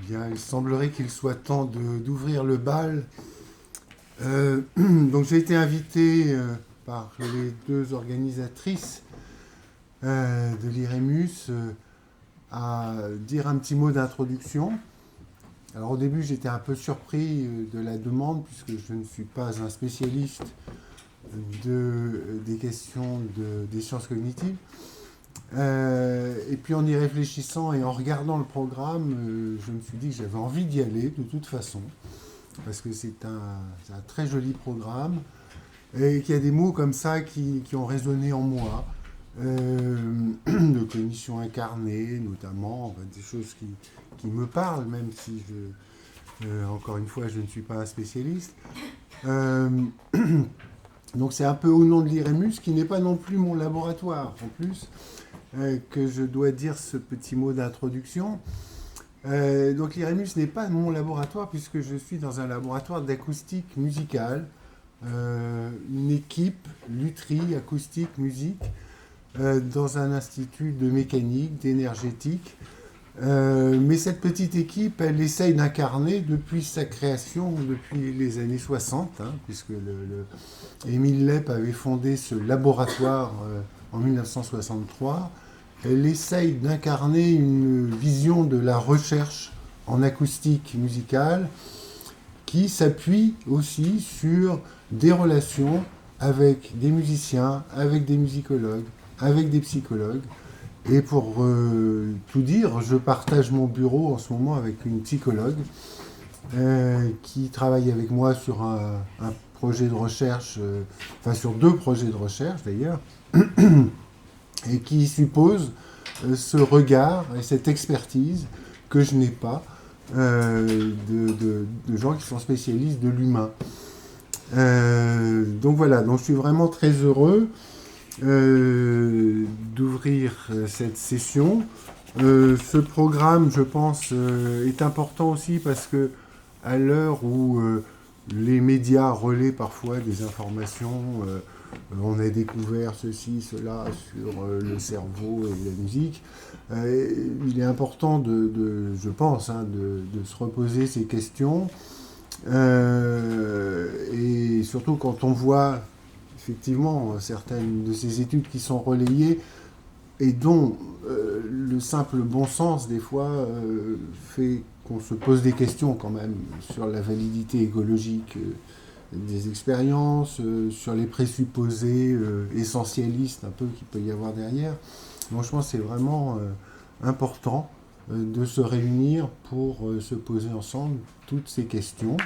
Bien, il semblerait qu'il soit temps d'ouvrir le bal. Donc j'ai été invité par les deux organisatrices de l'IREMUS à dire un petit mot d'introduction. Alors au début j'étais un peu surpris de la demande puisque je ne suis pas un spécialiste des questions des sciences cognitives. Et puis en y réfléchissant et en regardant le programme, je me suis dit que j'avais envie d'y aller de toute façon, parce que c'est un très joli programme, et qu'il y a des mots comme ça qui ont résonné en moi, de cognition incarnée notamment, des choses qui me parlent, même si, encore une fois, je ne suis pas un spécialiste. Donc c'est un peu au nom de l'IREMUS, qui n'est pas non plus mon laboratoire, en plus, que je dois dire ce petit mot d'introduction. Donc l'IREMUS n'est pas mon laboratoire, puisque je suis dans un laboratoire d'acoustique musicale, une équipe lutherie, acoustique, musique, dans un institut de mécanique, d'énergétique. Mais cette petite équipe, elle essaye d'incarner depuis sa création, depuis les années 60, puisque Émile Lepp avait fondé ce laboratoire en 1963. Elle essaye d'incarner une vision de la recherche en acoustique musicale qui s'appuie aussi sur des relations avec des musiciens, avec des musicologues, avec des psychologues. Et pour tout dire, je partage mon bureau en ce moment avec une psychologue qui travaille avec moi sur un projet de recherche, enfin sur deux projets de recherche d'ailleurs, et qui suppose ce regard et cette expertise que je n'ai pas de gens qui sont spécialistes de l'humain. Donc voilà, donc je suis vraiment très heureux d'ouvrir cette session. Ce programme, je pense, est important aussi parce que à l'heure où les médias relaient parfois des informations, on a découvert ceci, cela sur le cerveau et la musique, il est important je pense, de se reposer ces questions. Et surtout quand on voit effectivement certaines de ces études qui sont relayées et dont le simple bon sens des fois fait qu'on se pose des questions quand même sur la validité écologique des expériences, sur les présupposés essentialistes un peu qu'il peut y avoir derrière. Donc je pense que c'est vraiment important de se réunir pour se poser ensemble toutes ces questions.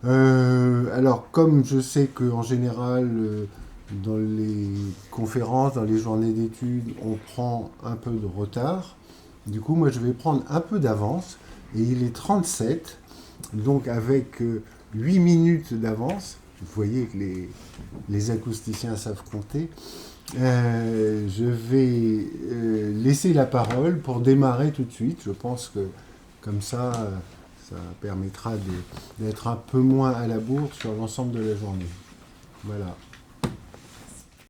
Alors, comme je sais qu'en général, dans les conférences, dans les journées d'études, on prend un peu de retard, du coup, moi, je vais prendre un peu d'avance, et il est 37, donc avec 8 minutes d'avance, vous voyez que les acousticiens savent compter, je vais laisser la parole pour démarrer tout de suite. Je pense que comme ça permettra d'être un peu moins à la bourre sur l'ensemble de la journée. Voilà.